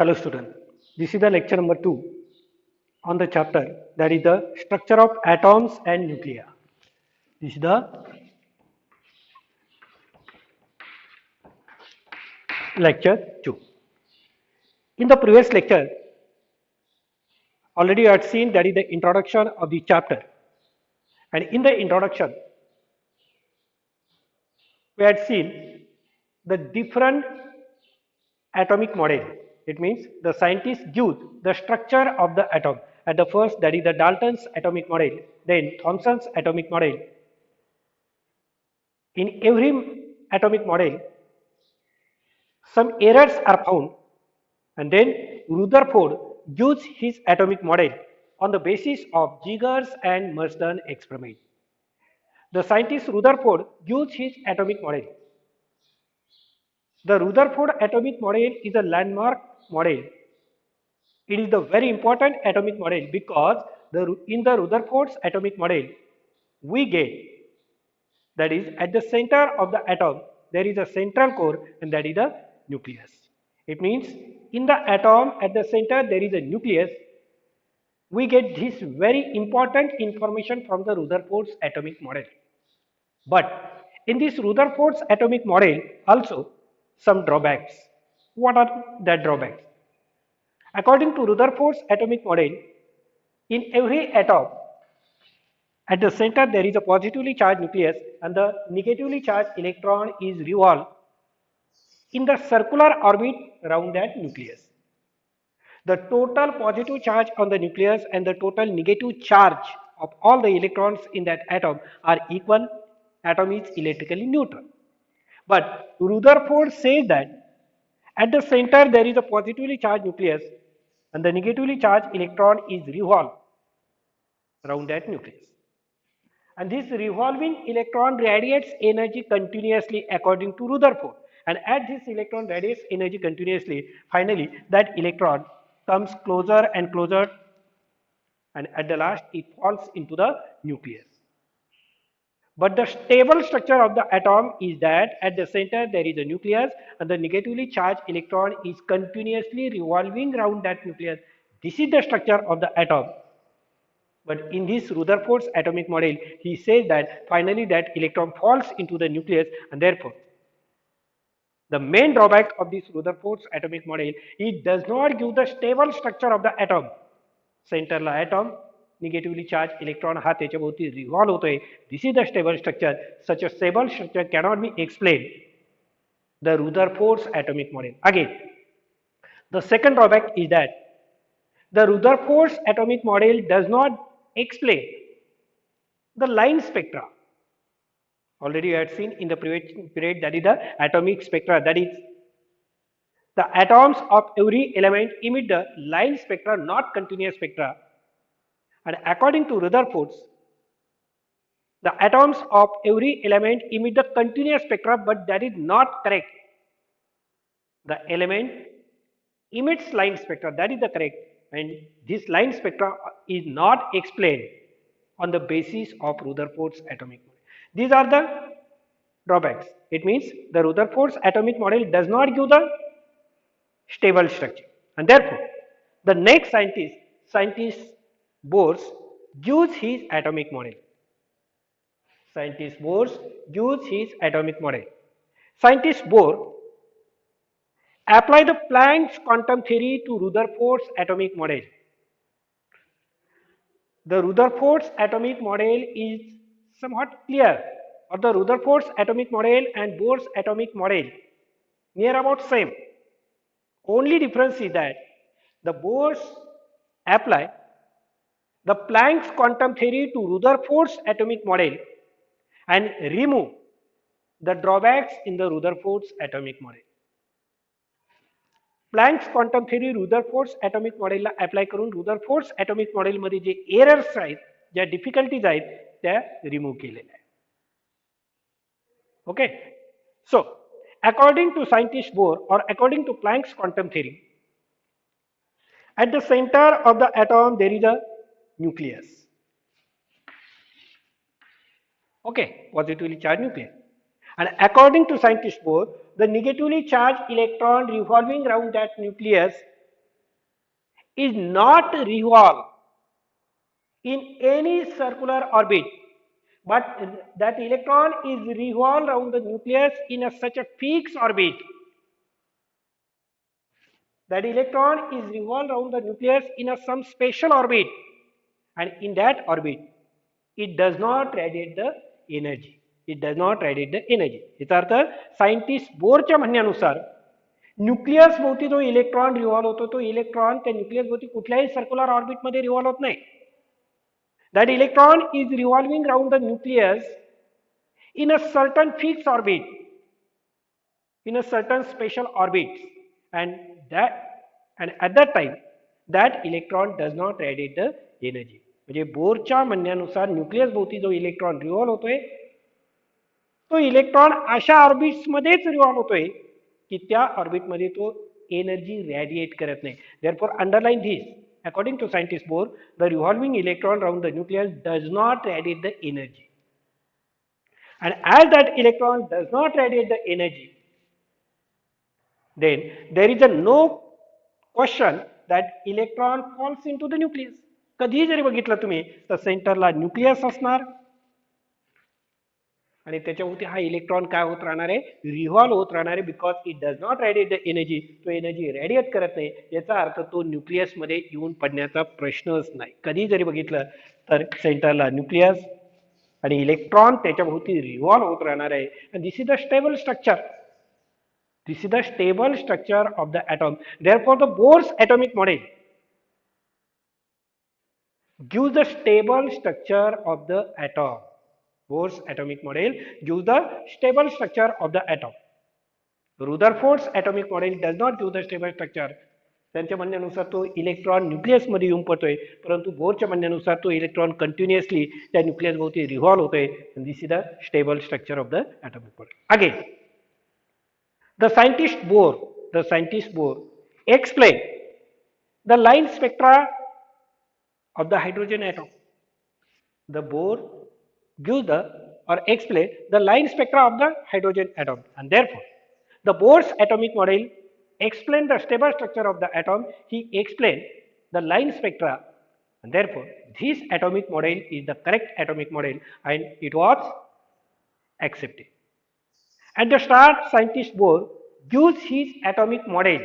Hello student, this is the lecture number 2 on the chapter that is the structure of atoms and nuclei. This is the lecture 2. In the previous lecture, already you had seen that is the introduction of the chapter, and in the introduction we had seen the different atomic model. It means the scientists give the structure of the atom. At the first, that is the Dalton's atomic model, then Thomson's atomic model. In every atomic model, some errors are found, and then Rutherford gives his atomic model on the basis of Giger's and Marsden experiment. The scientist Rutherford gives his atomic model. The Rutherford atomic model is a landmark model. It is the very important atomic model because in the Rutherford's atomic model, we get that is at the center of the atom there is a central core and that is the nucleus. It means in the atom at the center there is a nucleus. We get this very important information from the Rutherford's atomic model. But in this Rutherford's atomic model also some drawbacks. What are the drawbacks? According to Rutherford's atomic model, in every atom at the center there is a positively charged nucleus and the negatively charged electron is revolved in the circular orbit around that nucleus. The total positive charge on the nucleus and the total negative charge of all the electrons in that atom are equal. Atom is electrically neutral. But Rutherford says that at the center there is a positively charged nucleus and the negatively charged electron is revolved around that nucleus. And this revolving electron radiates energy continuously according to Rutherford. And as this electron radiates energy continuously, finally that electron comes closer and closer, and at the last it falls into the nucleus. But the stable structure of the atom is that at the center there is a nucleus and the negatively charged electron is continuously revolving around that nucleus. This is the structure of the atom. But in this Rutherford's atomic model, he says that finally that electron falls into the nucleus, and therefore the main drawback of this Rutherford's atomic model, it does not give the stable structure of the atom. सेंटरला atom negatively charged electron हा त्याच्याभोवती revolve होतोय. This is the stable structure. Such a stable structure cannot be explained. The Rutherford's atomic model. Again, the second drawback is that the Rutherford's atomic model does not explain the line spectra. Already you had seen in the previous period that is the atomic spectra, that is the atoms of every element emit the line spectra, not continuous spectra. And according to Rutherford's, the atoms of every element emit the continuous spectra, but that is not correct. The element emits line spectra, that is the correct, and this line spectra is not explained on the basis of Rutherford's atomic model. These are the drawbacks. It means the Rutherford's atomic model does not give the stable structure, and therefore the next scientist Bohr gives his atomic model. Scientist Bohr gives his atomic model. Scientist Bohr apply the Planck's quantum theory to Rutherford's atomic model. The Rutherford's atomic model is somewhat clear, or the Rutherford's atomic model and Bohr's atomic model near about same. Only difference is that the Bohr's apply the Planck's quantum theory to Rutherford's atomic model and remove the drawbacks in the Rutherford's atomic model. Planck's quantum theory Rutherford's atomic model La apply करून Rutherford's atomic model मध्ये जे errors आहेत, ज्या difficulties आहेत त्या remove केलेल्या आहेत. Okay, so according to scientist Bohr or according to Planck's quantum theory, at the center of the atom there is a nucleus. Okay, positively charged nucleus. And according to scientist Bohr, the negatively charged electron revolving around that nucleus is not revolve in any circular orbit, but that electron is revolved around the nucleus in such a fixed orbit. That electron is revolved around the nucleus in some special orbit, and in that orbit, it does not radiate the energy. It does not radiate the energy. याचा अर्थ scientist बोरच्या म्हणण्यानुसार nucleus भोवती जो electron revolve होतो तो electron त्या nucleus भोवती कुठल्याही circular ऑर्बिटमध्ये revolve होत नाही. That electron is revolving around the nucleus in a certain fixed orbit, in a certain special orbit, and at that time that electron does not radiate the energy. म्हणजे बोरच्या म्हणण्यानुसार nucleus भोवती जो electron revolve होतोय तो electron अशा ऑर्बिट्समध्येच revolve होतोय की त्या ऑर्बिटमध्ये तो एनर्जी रॅडिएट करत नाही. Therefore underline this. According to scientist Bohr, the revolving electron around the nucleus does not radiate the energy. And as that electron does not radiate the energy, then there is no question that electron falls into the nucleus. कधी जरी बघितलं तुम्ही तर सेंटरला nucleus असणार आणि त्याच्यावरती हा electron काय होत राहणार आहे, रिव्हॉल्व होत राहणार आहे, because it does not radiate the energy. तो एनर्जी रेडिएट करत नाही, याचा अर्थ तो न्यूक्लियस मध्ये येऊन पडण्याचा प्रश्नच नाही. कधी जरी बघितलं तर सेंटरला न्यूक्लियस आणि इलेक्ट्रॉन त्याच्याभोवती रिव्हॉल्व होत राहणार आहे. and this is the stable structure. This is the stable structure of the atom. Therefore the Bohr's atomic model gives the stable structure of the atom. Bohr's atomic model gives the stable structure of the atom. Rutherford's atomic model does not give the stable structure. त्यांच्या म्हणण्यानुसार तो electron nucleus मध्ये येऊन पडतोय, परंतु बोरच्या म्हणण्यानुसार तो electron continuously त्या न्यूक्लियस भोवती रिव्हॉल्व होतोय. This is the stable structure of the atomic model. Again, the scientist Bohr explained the line spectra of the hydrogen atom. The Bohr gives the or explain the line spectra of the hydrogen atom, and therefore the Bohr's atomic model explain the stable structure of the atom. He explained the line spectra, and therefore this atomic model is the correct atomic model and it was accepted. At the start, scientist Bohr gives his atomic model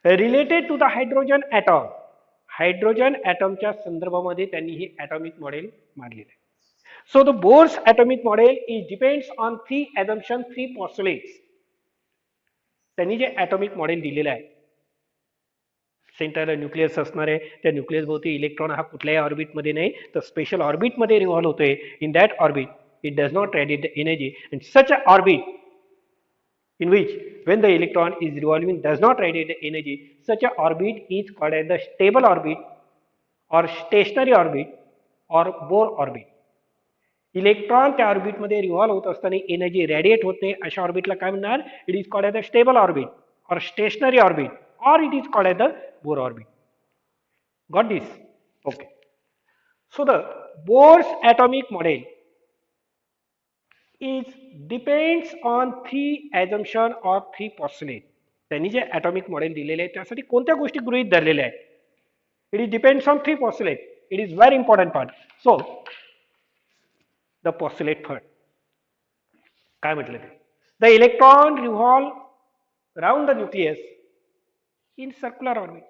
related to the hydrogen atom. Hydrogen ॲटमच्या संदर्भामध्ये त्यांनी हे atomic model मांडलेलं आहे. So the Bohr's atomic model is depends on three assumptions, three postulates. त्यांनी जे atomic model दिलेलं आहे, सेंटरला nucleus असणार आहे, त्या न्यूक्लियस भोवती इलेक्ट्रॉन हा कुठल्याही ऑर्बिटमध्ये नाही तर स्पेशल ऑर्बिटमध्ये रिव्हॉल्व होतोय. In that orbit it does not radiate the energy, and such a orbit in which when the electron is revolving does not radiate the energy, such a orbit is called as the stable orbit or stationary orbit or Bohr orbit. Electron त्या orbit मध्ये revolve होत असताना energy radiate होत नाही, अशा ऑर्बिटला काय म्हणणार, it is called as the stable orbit or stationary orbit or it is called as the Bohr orbit. Got this? Okay. So the Bohr's atomic model is depends on three assumption or three postulate. त्यांनी जे atomic model दिलेले आहे त्यासाठी कोणत्या गोष्टी गृहीत धरलेल्या आहेत. It is depends on three postulate. It is very important part. So the postulate first काय म्हटलं ते, the electron revolve round the nucleus in circular orbit,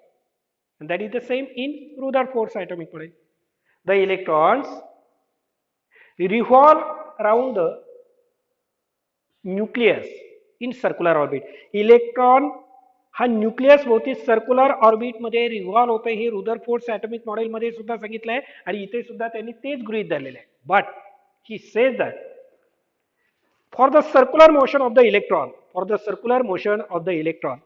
and that is the same in Rutherford's atomic model. The electrons revolve around the nucleus in circular orbit. Electron हा nucleus भोवती circular orbit मध्ये revolve होतोय, हे रुदरफोर्ड्स atomic model मध्ये सुद्धा सांगितलंय आणि इथे सुद्धा त्यांनी तेच गृहीत धरलेलं आहे. But he says that for the circular motion of the electron,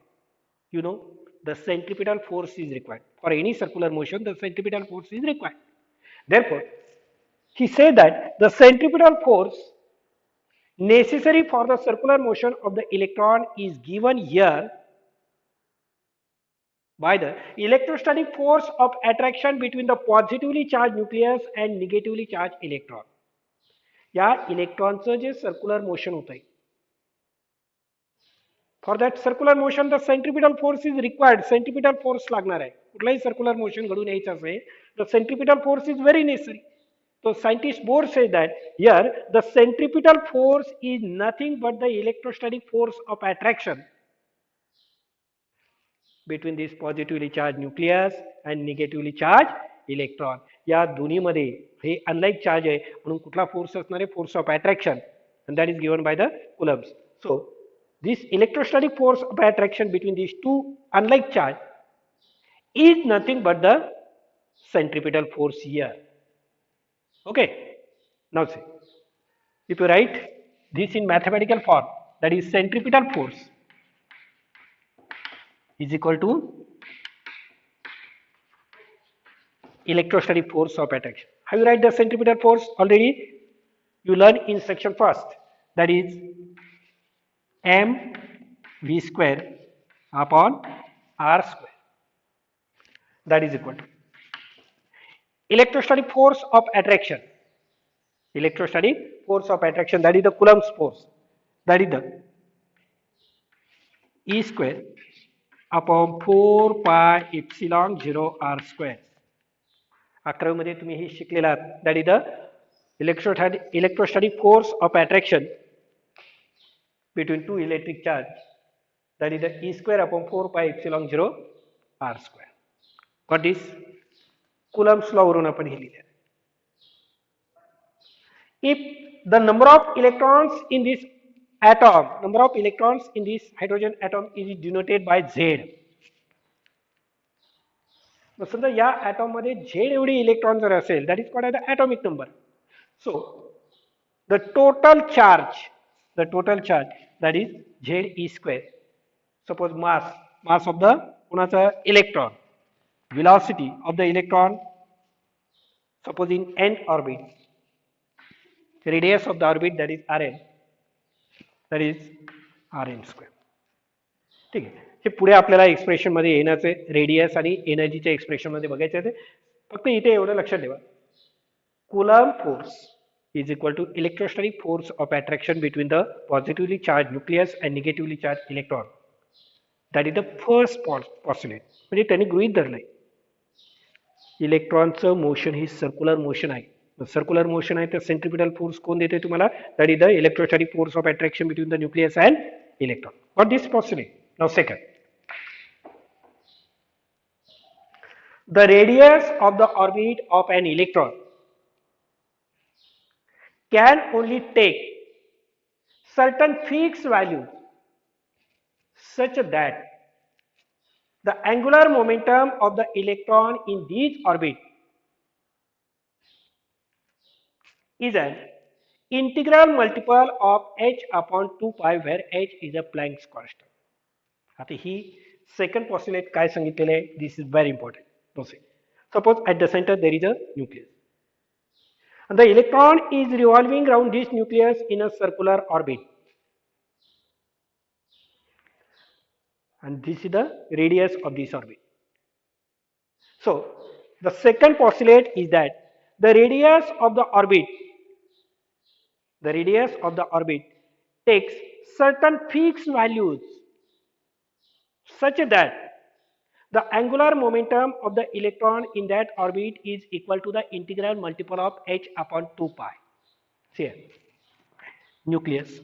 you know, the centripetal force is required. For any circular motion, the centripetal force is required. Therefore, he said that the centripetal force necessary for the circular motion of the electron is given here by the electrostatic force of attraction between the positively charged nucleus and negatively charged electron. या इलेक्ट्रॉनचं जे circular motion होत आहे for that circular motion the centripetal force is required. Centripetal force लागणार आहे. कुठलाही circular motion घडून यायचं असेल तर centripetal force is very necessary. So scientist Bohr says that here the centripetal force is nothing but the electrostatic force of attraction between this positively charged nucleus and negatively charged electron. या दोन्ही मध्ये हे unlike charge आहे म्हणून कुठला force असणार आहे? Force of attraction, and that is given by the coulombs. So this electrostatic force of attraction between these two unlike charge is nothing but the centripetal force here. Okay, now see, if you write this in mathematical form, that is centripetal force is equal to electrostatic force of attraction. How you write the centripetal force? Already you learn in section first, that is m v square upon r square, that is equal to electrostatic force of attraction. Electrostatic force of attraction, that is the Coulomb's force, that is the E square upon 4 pi epsilon 0 r square. 11वी मध्ये तुम्ही हे शिकलेला आहात. that is the electrostatic force of attraction between two electric charge, that is the E square upon 4 pi epsilon 0 r square. What is Coulomb's law वरून आपण हे लिहिले. If the number of electrons in this atom, number of electrons in this hydrogen atom is denoted by Z. समजा या atom मध्ये Z एवढी electron जर असेल, that is called as the atomic number. So the total charge that is Z E square. Suppose mass of the कोणाचा electron, velocity of the electron, suppose in n orbit, radius of the orbit, that is Rn, that is Rn square. ठीक आहे. हे पुढे आपल्याला expression मध्ये येण्याचे, radius आणि एनर्जीच्या expression मध्ये बघायचे आहे. फक्त इथे एवढं लक्षात ठेवा, Coulomb force is equal to electrostatic force of attraction between the positively charged nucleus and negatively charged electron. That is the first postulate. म्हणजे त्यांनी गृहीत धरलंय इलेक्ट्रॉनचं मोशन ही सर्क्युलर मोशन आहे. सर्क्युलर मोशन आहे तर सेंट्रिपिटल फोर्स कोण देते तुम्हाला? That is the electrostatic force of attraction between the nucleus and electron. Got this possible? Now second, the radius of the orbit of an electron can only take certain fixed values such that the angular momentum of the electron in these orbit is an integral multiple of h upon 2 pi where h is a Planck's constant. आता ही second postulate काय सांगितलेले आहे? This is very important. Suppose at the center there is a nucleus. And the electron is revolving around this nucleus in a circular orbit. And this is the radius of this orbit. So, the second postulate is that the radius of the orbit takes certain fixed values such that the angular momentum of the electron in that orbit is equal to the integral multiple of h upon 2 pi. See here, nucleus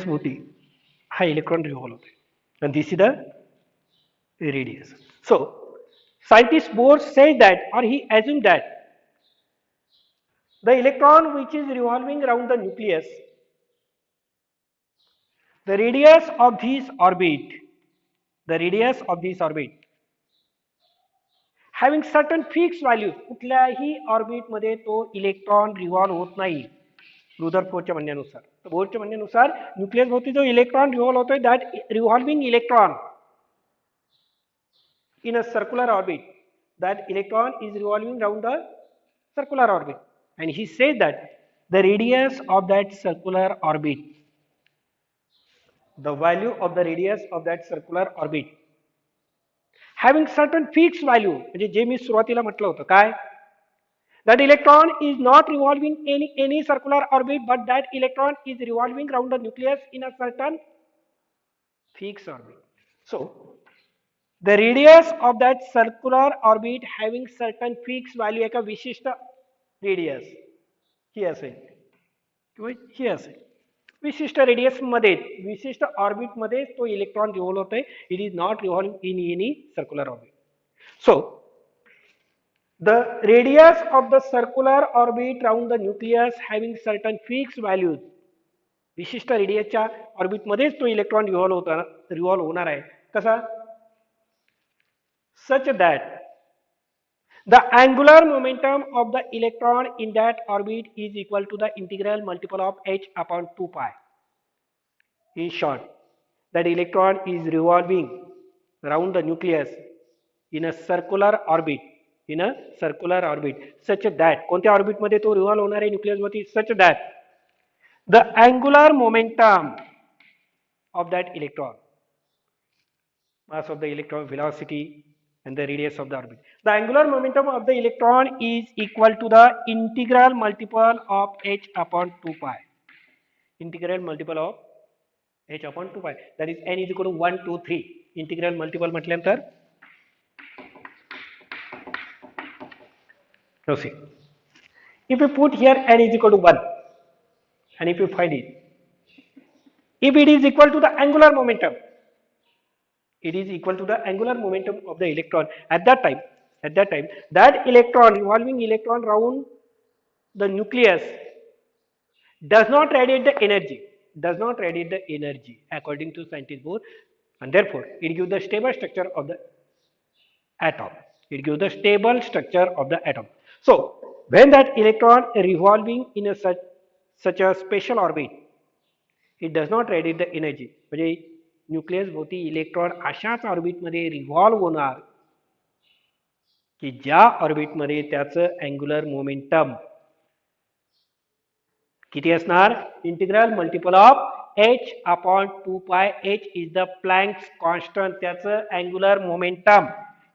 भोवती हा electron revolve होते and this is the radius. So scientist Bohr says that, or he assumed that the electron which is revolving around the nucleus, the radius of this orbit having certain fixed values, कुठल्याही orbit मध्ये तो electron revolve होत नाही रुदरफोर्डच्या म्हणण्यानुसार. तर बोरच्या म्हणण्यानुसार nucleus भोवती जो इलेक्ट्रॉन रिव्हॉल्व होतोय, that revolving electron in a circular orbit, that electron is revolving around the circular orbit, and he says that the radius of that circular orbit, the value of the radius of that circular orbit having certain fixed value, म्हणजे जे मी सुरुवातीला म्हटलं होतं काय, that electron is not revolving any circular orbit, but that electron is revolving around the nucleus in a certain fixed orbit. So the radius of that circular orbit having certain fixed value एका विशिष्ट radius ही असेल किंवा ही असेल विशिष्ट radius मध्ये विशिष्ट orbit मध्ये तो इलेक्ट्रॉन रिव्हॉल्व होतोय it is not revolve in any circular orbit so the radius of the circular orbit round the nucleus having certain fixed values विशिष्ट रेडियसच्या ऑर्बिट मध्येच तो इलेक्ट्रॉन रिव्हॉल्व होणार आहे कसा such that the angular momentum of the electron in that orbit is equal to the integral multiple of h upon 2 pi. In short, that electron is revolving around the nucleus in a circular orbit. In a circular orbit, such that कोणत्या orbit मध्ये तो revolve होणार आहे nucleus मध्ये such that the angular momentum of that electron, mass of the electron, velocity, and the radius of the orbit. The angular momentum of the electron is equal to the integral multiple of h upon 2 pi. Integral multiple of h upon 2 pi. That is n is equal to 1, 2, 3. Integral multiple म्हटल्यानंतर now see. If we put here n is equal to 1 and if you find it, if it is equal to the angular momentum, it is equal to the angular momentum of the electron at that time that electron revolving electron round the nucleus does not radiate the energy according to scientist Bohr, and therefore it gives the stable structure of the atom. So when that electron revolving in a such a special orbit, it does not radiate the energy. म्हणजे nucleus भोवती electron अशाच ऑर्बिटमध्ये revolve होणार की ज्या ऑर्बिटमध्ये त्याचं angular momentum किती असणार integral multiple of h upon 2 pi h is the Planck's constant त्याचं अँग्युलर मोमेंटम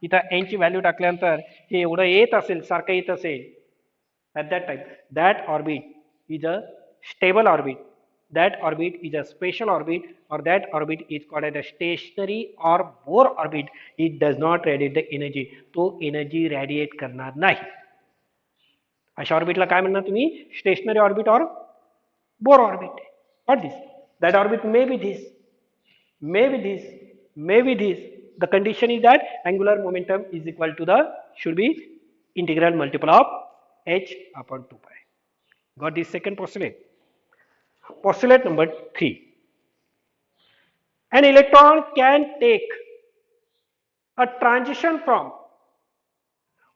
इथं n ची व्हॅल्यू टाकल्यानंतर हे एवढं येत असेल सारखं येत असेल at that time that orbit is a stable orbit, that orbit is a special orbit, or that orbit is called as a stationary or Bohr orbit. It does not radiate the energy. तो energy radiate करणार नाही. अशा ऑर्बिटला काय म्हणणार तुम्ही stationery orbit और Bohr orbit. What this? That orbit may be this, may be this, may be this. The condition is that angular momentum is equal to the should be integral multiple of h upon 2 pi. Got this second postulate? Postulate number 3. An electron can take a transition from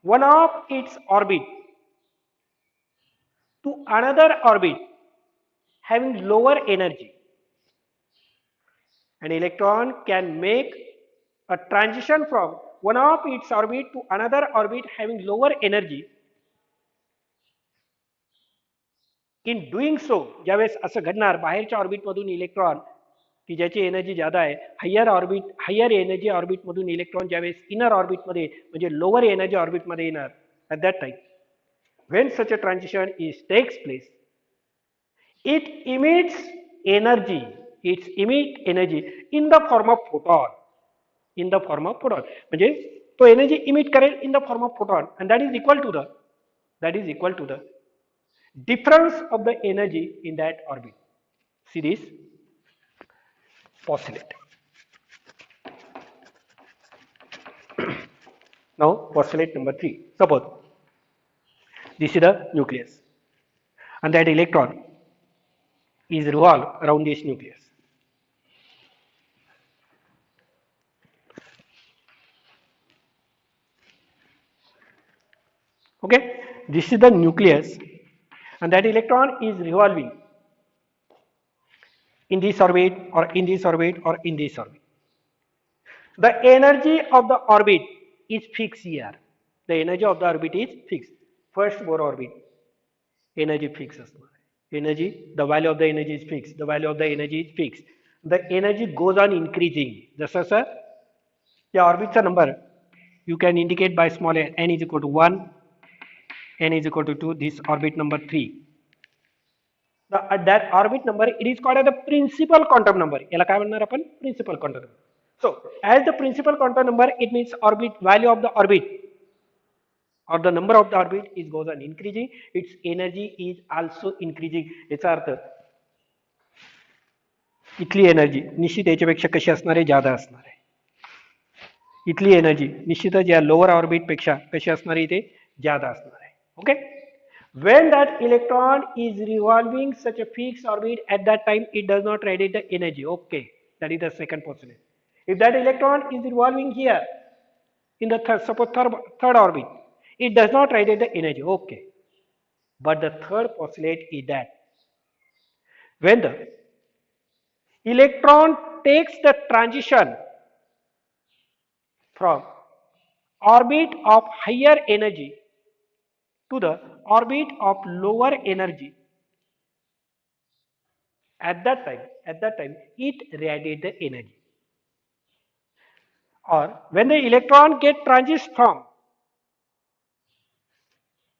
one of its orbit to another orbit having lower energy. An electron can make a transition from one of its orbit to another orbit having lower energy. In doing so ज्यावेळेस असं घडणार बाहेरच्या ऑर्बिटमधून electron की ज्याची energy ज्यादा आहे higher energy ऑर्बिटमधून electron ज्यावेळेस इनर ऑर्बिटमध्ये म्हणजे लोअर एनर्जी ऑर्बिटमध्ये येणार at that time when such a transition is takes place it emits energy in the form of photon म्हणजे तो एनर्जी इमिट करेल in the form of photon and that is equal to the difference of the energy in that orbit. See this postulate. Now postulate number 3. Suppose this is the nucleus and that electron is revolved around this nucleus. Okay, this is the nucleus and that electron is revolving in this orbit or in this orbit or in this orbit. The energy of the orbit is fixed here. The energy of the orbit is fixed. First Bohr orbit, energy fixed. Energy, the value of the energy is fixed. The value of the energy is fixed. The energy goes on increasing. Just as the orbit's number you can indicate by small n is equal to 1. N is equal to 2, this orbit number 3. that orbit number, it is called as the principal quantum number. याला काय म्हणणार आपण? Principal quantum number. So as the principal quantum number, it means orbit value of the orbit or the number of the orbit is goes on increasing, its energy is also increasing. याचा अर्थ इथली energy निश्चित याच्यापेक्षा कशी असणार आहे? जादा असणार आहे. इथली एनर्जी निश्चितच या लोअर ऑर्बिट पेक्षा कशी असणार आहे? इथे जादा असणार आहे. Okay. When that electron is revolving such a fixed orbit, at that time it does not radiate the energy. Okay, that is the second postulate. If that electron is revolving here in the third orbit, it does not radiate the energy. Okay, but the third postulate is that when the electron takes the transition from orbit of higher energy to the orbit of lower energy, at that time it radiates the energy. Or when the electron get transit from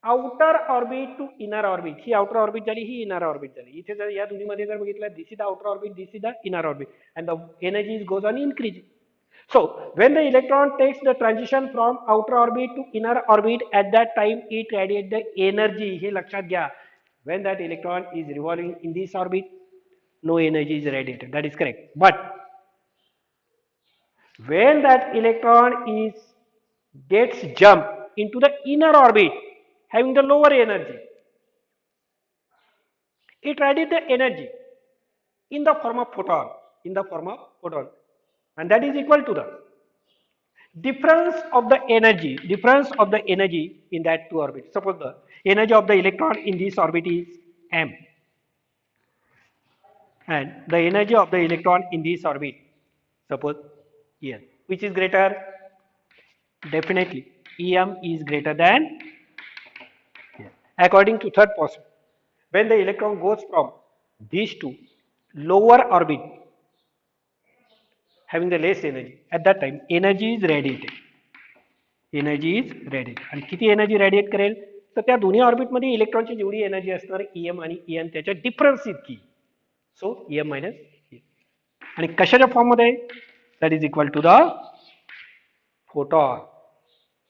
outer orbit to inner orbit, he outer orbit झाली, ही inner orbit झाली. इथे जर या दोन्हीमध्ये जर बघितलं, this is the outer orbit, this is the inner orbit, and the energy goes on increasing. So when the electron takes the transition from outer orbit to inner orbit, at that time it radiates the energy. हे लक्षात घ्या. When that electron is revolving in this orbit, no energy is radiated. That is correct. But when that electron gets jumped into the inner orbit having the lower energy, it radiates the energy in the form of photon, and that is equal to the difference of the energy in that two orbits. Suppose the energy of the electron in this orbit is m, and the energy of the electron in this orbit, suppose En. Which is greater? Definitely Em is greater than En. According to third postulate, when the electron goes from these two lower orbit having the less energy, at that time energy is radiated. आणि किती energy रॅडिएट करेल? तर त्या दोन्ही ऑर्बिटमध्ये इलेक्ट्रॉनची जेवढी energy असणार EM आणि ईएन त्याच्या डिफरन्स इतकी. So E M minus E. आणि कशाच्या फॉर्म मध्ये? That is equal to the photon.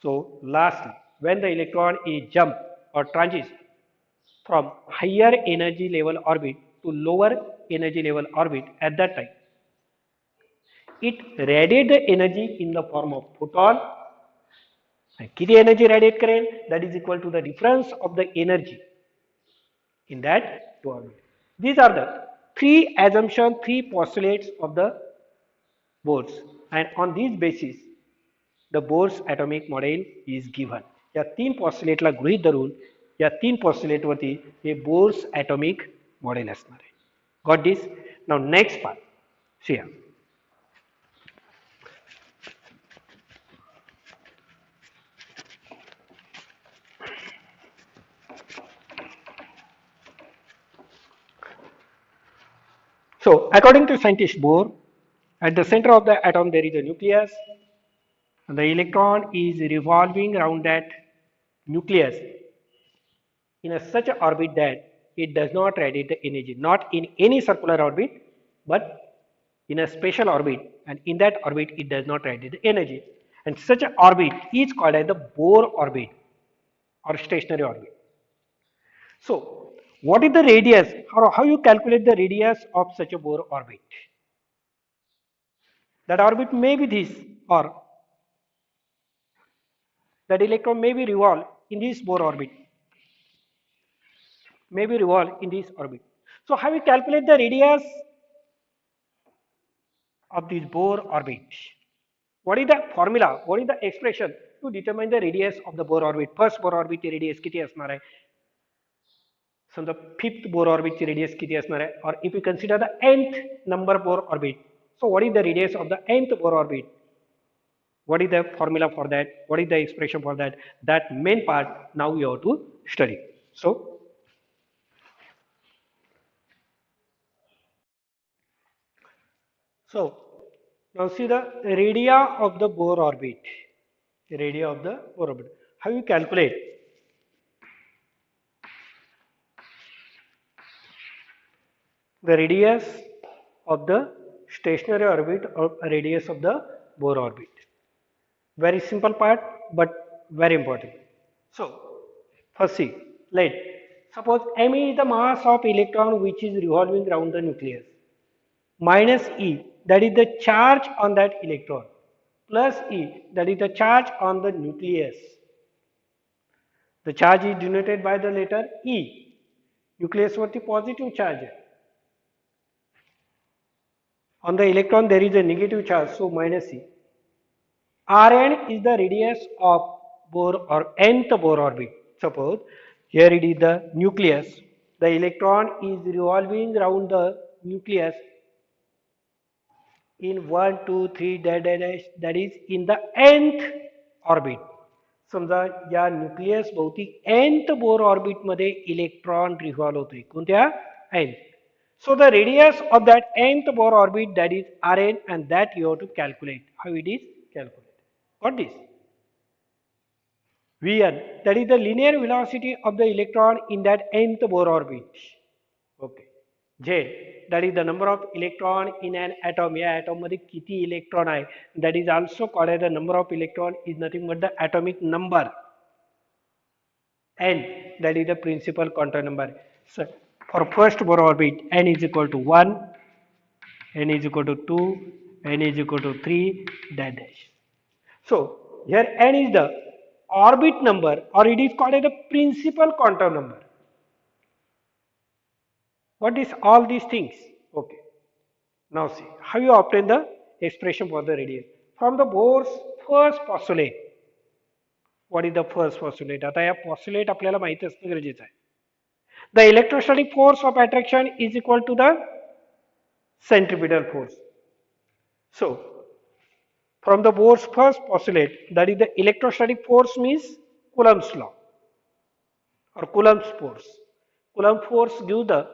So lastly, when the electron is jump or transits from higher energy level orbit to lower energy level orbit, at that time it radiates the energy in the form of photon. किती energy radiate करेल? That is equal to the difference of the energy in that two orbit. These are the three postulates of the Bohr's, and on this basis the Bohr's atomic model is given. या तीन postulateला गृहीत धरून या तीन postulate वरती हे Bohr's atomic model असणार आहे. Got this? Now next part. See here. So according to scientist Bohr, at the center of the atom there is a nucleus, and the electron is revolving around that nucleus in such an orbit that it does not radiate the energy, not in any circular orbit, but in a special orbit, and in that orbit it does not radiate the energy. And such an orbit is called as the Bohr orbit or stationary orbit. So what is the radius? How you calculate the radius of such a Bohr orbit? That orbit may be this, or that electron may be revolve in this Bohr orbit. So how we calculate the radius of this Bohr orbit? What is the formula? What is the expression to determine the radius of the Bohr orbit? First Bohr orbit radius किती असणार आहे? समजा fifth Bohr orbit radius किती असणार आहे? Or if you consider the nth number Bohr orbit, so what is the radius of the nth Bohr orbit? What is the formula for that? What is the expression for that? That main part now you have to study. So now see the radii of the Bohr orbit. How you calculate? the radius of the stationary orbit or radius of the Bohr orbit. Very simple part, but very important. So, first see, let suppose m is the mass of electron which is revolving around the nucleus, minus e, that is the charge on that electron, plus e, that is the charge on the nucleus. The charge is denoted by the letter E. Nucleus वरती positive charge है. On the electron there is a negative charge, so minus E. Rn is the radius of Bohr or nth Bohr orbit. Suppose here it is the nucleus. The electron is revolving around the nucleus in 1, 2, 3 that is in the nth orbit. समजा या nucleus भोवती nth Bohr orbit मध्ये electron revolve होतोय कोणत्या nth. So the radius of that nth Bohr orbit, that is Rn, and that you have to calculate. How it is calculated? Got this? Vn, that is the linear velocity of the electron in that nth Bohr orbit. Okay. Z, that is the number of electron in an atom. या atom मध्ये किती electron आहे? That is also called as the number of electron is nothing but the atomic number. N, that is the principal quantum number. So for first Bohr orbit, n is equal to 1, n is equal to 2, n is equal to 3, dash. So here n is the orbit number, or it is called as the principal quantum number. What is all these things? Okay. Now see, how you obtain the expression for the radius? From the Bohr's first postulate. What is the first postulate? आता या postulate आपल्याला माहित असणं गरजेचं आहे. The electrostatic force of attraction is equal to the centripetal force. So, from the Bohr's first postulate, that is the electrostatic force means Coulomb's law or Coulomb's force. Coulomb force gives the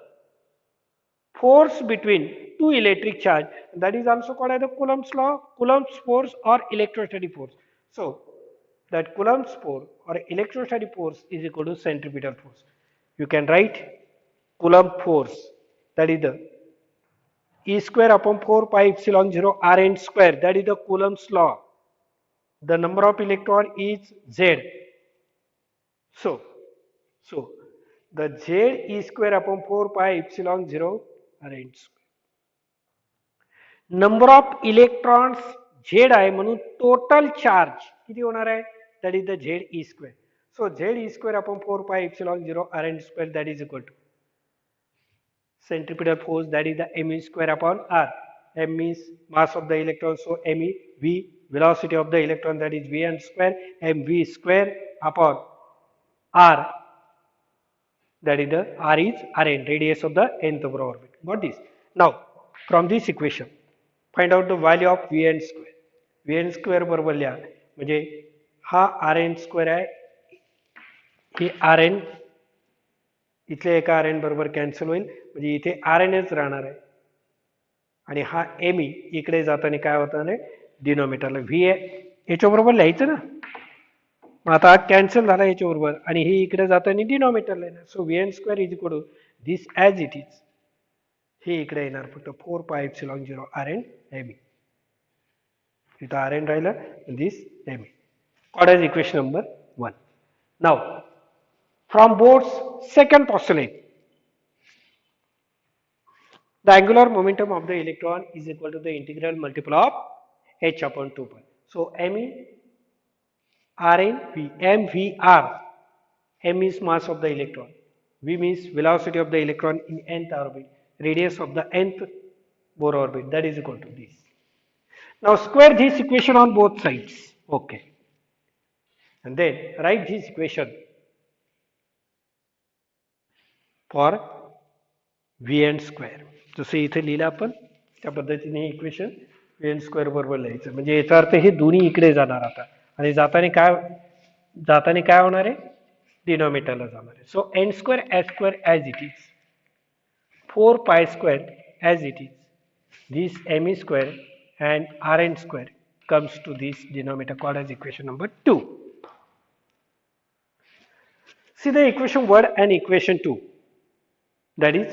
force between two electric charge, that is also called as the Coulomb's law, Coulomb's force or electrostatic force. So, that Coulomb's force or electrostatic force is equal to centripetal force. You can write Coulomb force, that is the E square upon 4 pi epsilon 0 Rn square, that is the Coulomb's law. The number of electron is Z. So the Z E square upon 4 pi epsilon 0 Rn square. Number of electrons Z आहे म्हणून total charge किती होणार आहे? That is the Z E square. So Z E square upon 4 pi epsilon 0 Rn square, that is equal to centripetal force, that is the m square upon r. M means mass of the electron, so m e. V, velocity of the electron, that is Vn square, mv square upon r, that is the r is Rn, radius of the nth Bohr orbit. Got this? Now from this equation find out the value of Vn square. Vn square बरोबर लिहा, म्हणजे हा Rn square आहे, हे Rn इथले एका Rn बरोबर cancel होईल, म्हणजे इथे Rnच राहणार आहे आणि हा me इकडे जाताना काय होणार आहे डिनोमिनेटरला v याच्या बरोबर लिहायचं ना. मग आता कॅन्सल झाला याच्या बरोबर आणि हे इकडे जाताना डिनोमिनेटरला येणार. So Vn square is equal to this as it is. हे इकडे येणार फक्त 4 पाय एप्सिलॉन 0 Rn me. इथं Rn राहिलं this me. What is equation number 1? Now from Bohr's second postulate, the angular momentum of the electron is equal to the integral multiple of h upon 2 pi. So me, Rn, v, m, v, r. M is mass of the electron. V means velocity of the electron in nth orbit, radius of the nth Bohr orbit, that is equal to this. Now square this equation on both sides. Okay. And then write this equation for Vn square. जसं इथे लिहिलं आपण त्या पद्धतीने equation Vn square बरोबर लिहायचं. म्हणजे याचा अर्थ हे दोन्ही इकडे जाणार आता आणि जाताना काय होणार आहे डिनोमिनेटरला जाणार आहे. सो n square s square as it is, 4 pi square as it is, this me square and Rn square comes to this denominator called as equation number 2. See the equation 1 and equation 2. That is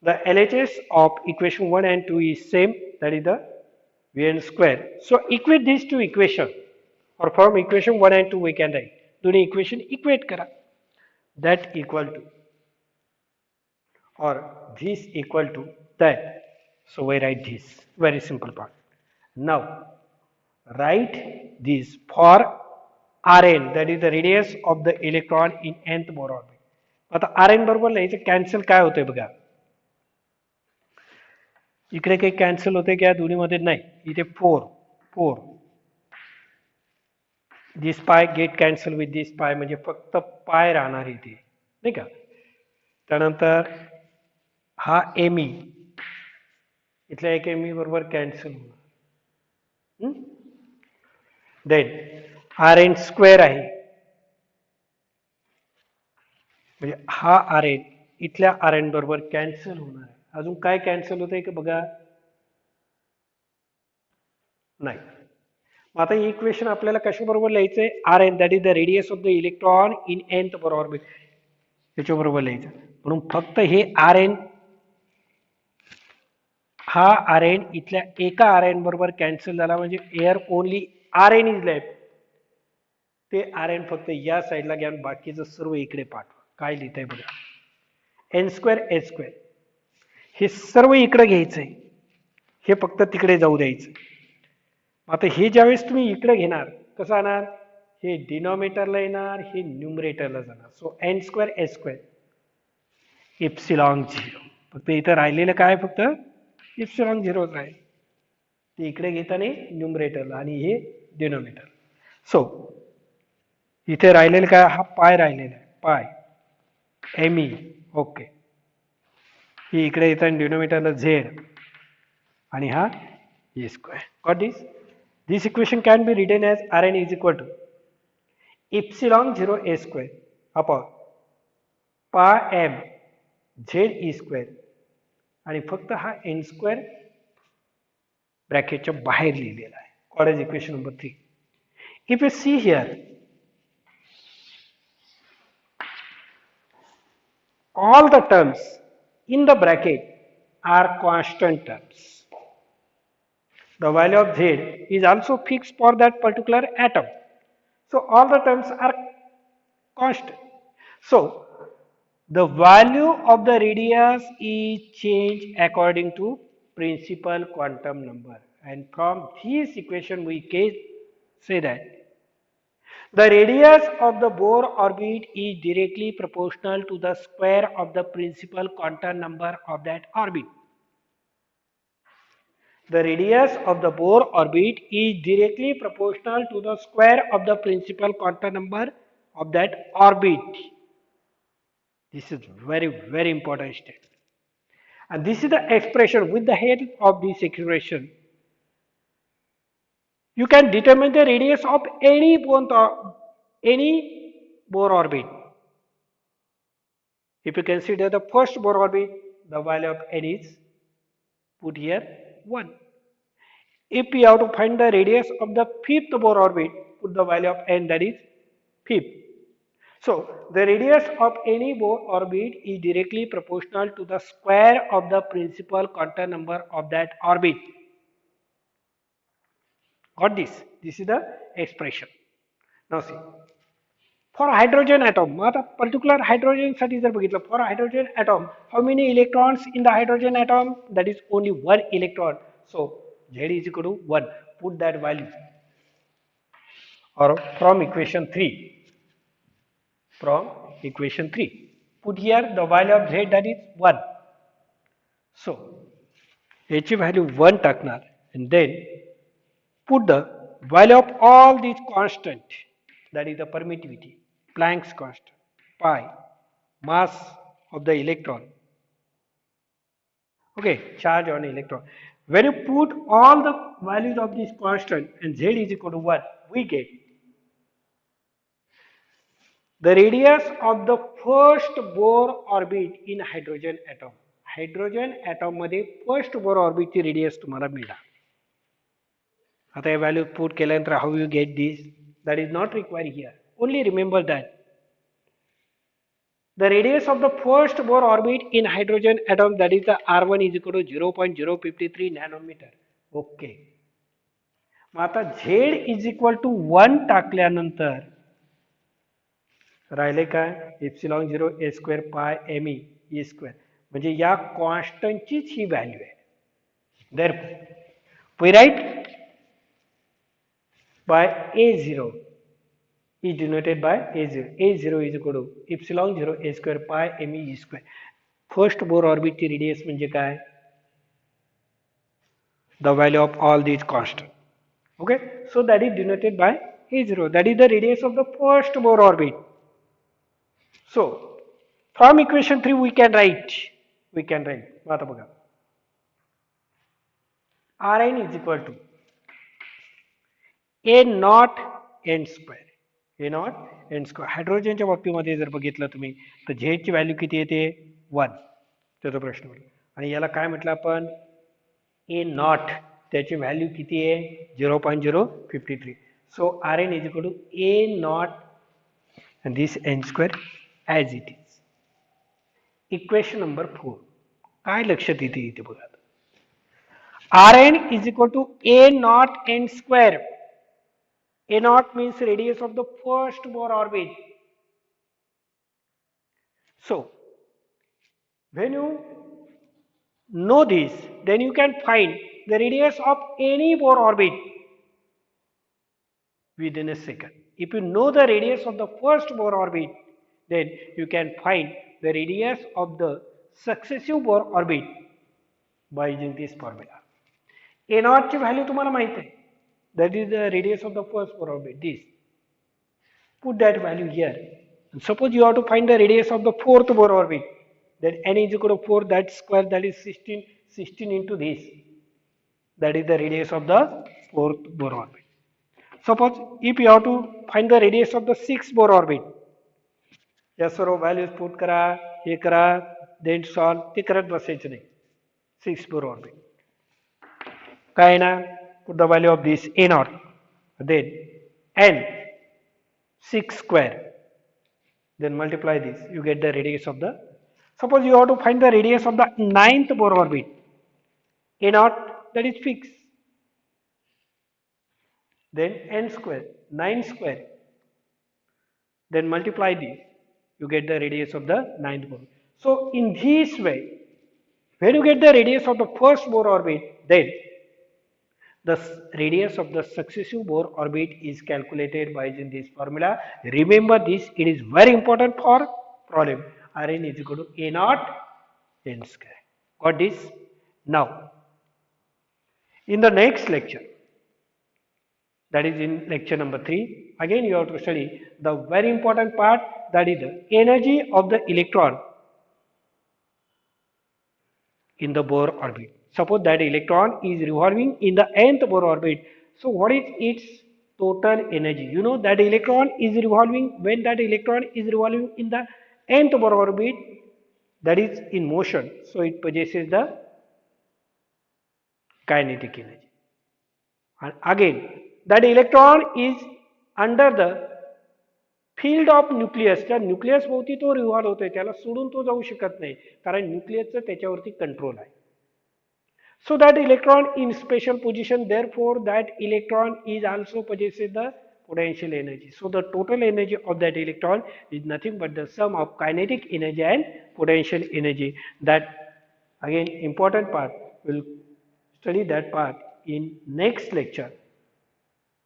The LHS of equation 1 and 2 is same, that is the Vn square. So equate these two equations, or from equation 1 and 2 we can write. दोन्ही equation equate करा. That equal to, or this equal to that. So we write this, very simple part. Now write this for Rn, that is the radius of the electron in nth Bohr orbit. आता Rn बरोबर लिहायचं, cancel काय होतंय बघा. इकडे काही cancel होते का दोन्हीमध्ये नाही. इथे 4 this pi get cancel with this pi, म्हणजे फक्त पाय राहणार इथे, नाही का. त्यानंतर हा एमई इथल्या एक एमई बरोबर कॅन्सल होणार. देन आर एन स्क्वेअर आहे, म्हणजे हा आर एन इथल्या आर एन बरोबर कॅन्सल होणार आहे. अजून काय कॅन्सल होतंय का बघा, नाही. मग आता ही इक्वेशन आपल्याला कशाबरोबर लिहायचंय, R N that is the radius of the electron in nth Bohr orbit, त्याच्याबरोबर लिहायचं. म्हणून फक्त हे आर एन, हा आर एन इथल्या एका आर एन बरोबर कॅन्सल झाला, म्हणजे air only R N is left. ते आर एन फक्त या साईडला घ्या, बाकीचं सर्व इकडे पाठवा. काय लिहित आहे बघा, एन स्क्वेअर एच स्क्वेअर, हे सर्व इकडे घ्यायचंय, हे फक्त तिकडे जाऊ द्यायचं. आता हे ज्यावेळेस तुम्ही इकडे घेणार, कसं आणणार, हे डिनॉमिनेटरला येणार, हे न्यूमरेटरला जाणार. So N square H square epsilon 0. फक्त इथं राहिलेलं काय, फक्त इप्सिलॉन 0च आहे. ते इकडे घेताना न्यूमरेटरला आणि हे डिनॉमिनेटर. सो इथे राहिलेलं काय, हा पाय राहिलेला आहे, पाय एमई. ओके, ही इकडे येताना डिनॉमिनेटरला झेड आणि हा A square. Got this. This equation can be written as Rn is equal to epsilon 0 a square upon pi m z e square, आणि फक्त हा n square ब्रॅकेटच्या बाहेर लिहिलेला आहे. What is equation number 3? If you see here, all the terms in the bracket are constant terms. The value of z is also fixed for that particular atom. So all the terms are constant. So the value of the radius is changed according to principal quantum number. And from this equation we can say that the radius of the Bohr orbit is directly proportional to the square of the principal quantum number of that orbit. The radius of the Bohr orbit is directly proportional to the square of the principal quantum number of that orbit. This is very important step. And this is the expression. With the help of this expression, you can determine the radius of any Bohr orbit. If you consider the first Bohr orbit, the value of n is put here 1. If we have to find the radius of the fifth Bohr orbit, put the value of n, that is 5th. So the radius of any Bohr orbit is directly proportional to the square of the principal quantum number of that orbit. Got this? This is the expression. Now see, for hydrogen atom, particular hydrogen साठी जर बघितलं, for hydrogen atom, how many electrons in the hydrogen atom? That is only one electron. So Z is equal to 1. Put that value. Or from equation 3. From equation 3. Put here the value of Z, that is 1. So H value 1 टाकणार, and then put the value of all these constant, that is the permittivity, Planck's constant, pi, mass of the electron, okay, charge on electron. When you put all the values of this constant and Z is equal to 1, we get the radius of the first Bohr orbit in hydrogen atom. Hydrogen atom मध्ये first Bohr orbit ची radius तुम्हाला मिळणार. आता हे value put केल्यानंतर how you get this, that is not required here. Only remember that The radius of the first Bohr orbit in hydrogen atom, that is the R1, is equal to 0.053 nanometer. Okay. मग आता Z is equal to 1 टाकल्यानंतर राहिले काय epsilon 0 ए square पाय M E square म्हणजे या कॉन्स्टंटचीच ही value आहे. Therefore we write by A0 is denoted by A0. A0 is equal to epsilon 0 a square pi m e square. First Bohr orbit ची radius म्हणजे काय? The value of all these constant. Okay, so that is denoted by A0. That is the radius of the first Bohr orbit. So from equation 3 we can write. आता बघा. Rn is equal to A naught n square. A naught n square. हायड्रोजनच्या बाबतीमध्ये जर बघितलं तुम्ही तर Z ची value किती येते 1. त्याचा प्रश्न होईल. आणि याला काय म्हटलं आपण A naught त्याची व्हॅल्यू किती आहे 0.053. सो Rn is equal to A naught and this n square as it is. Equation number 4 काय लक्षात येते इथे बघा. Rn is equal to A naught n square. A naught means radius of the first Bohr orbit. So when you know this, then you can find the radius of any Bohr orbit within a second. If you know the radius of the first Bohr orbit, then you can find the radius of the successive Bohr orbit by using this formula. A naught ची value तुम्हाला माहित आहे. That is the radius of the first Bohr orbit. This. Put that value here. And suppose you have to find the radius of the fourth Bohr orbit. Then n is equal to 4. That square, that is 16. 16 into this. That is the radius of the fourth Bohr orbit. Suppose if you have to find the radius of the sixth Bohr orbit. या सर्व values put करा, हे करा, then solve. ते करत बसायचं नाही. Sixth Bohr orbit. काय ना? Put the value of this A naught. Then n 6 square. Then multiply this. You get the radius of the. Suppose you have to find the radius of the ninth Bohr orbit. A naught, that is fixed. Then n square, 9 square. Then multiply this. You get the radius of the ninth Bohr. So in this way, when you get the radius of the first Bohr orbit, then the radius of the successive Bohr orbit is calculated by using this formula. Remember this, it is very important for problem. Rn is equal to A naught n square. Got this? Now, in the next lecture, that is in lecture number 3, again you have to study the very important part, that is the energy of the electron in the Bohr orbit. Suppose that electron is revolving in the nth Bohr orbit. So what is its total energy? You know that electron is revolving, when that electron is revolving in the nth Bohr orbit, that is in motion. So it possesses the kinetic energy. And again, that electron is under the field of nucleus. त्या nucleus भोवती तो revolve होतोय, त्याला सोडून तो जाऊ शकत नाही, कारण न्यूक्लियसचं त्याच्यावरती कंट्रोल आहे. So that electron in special position, therefore that electron is also possesses the potential energy. So the total energy of that electron is nothing but the sum of kinetic energy and potential energy. That again important part, we'll study that part in next lecture.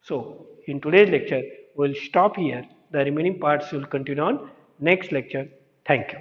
So in today's lecture we'll stop here. The remaining parts will continue on next lecture. Thank you.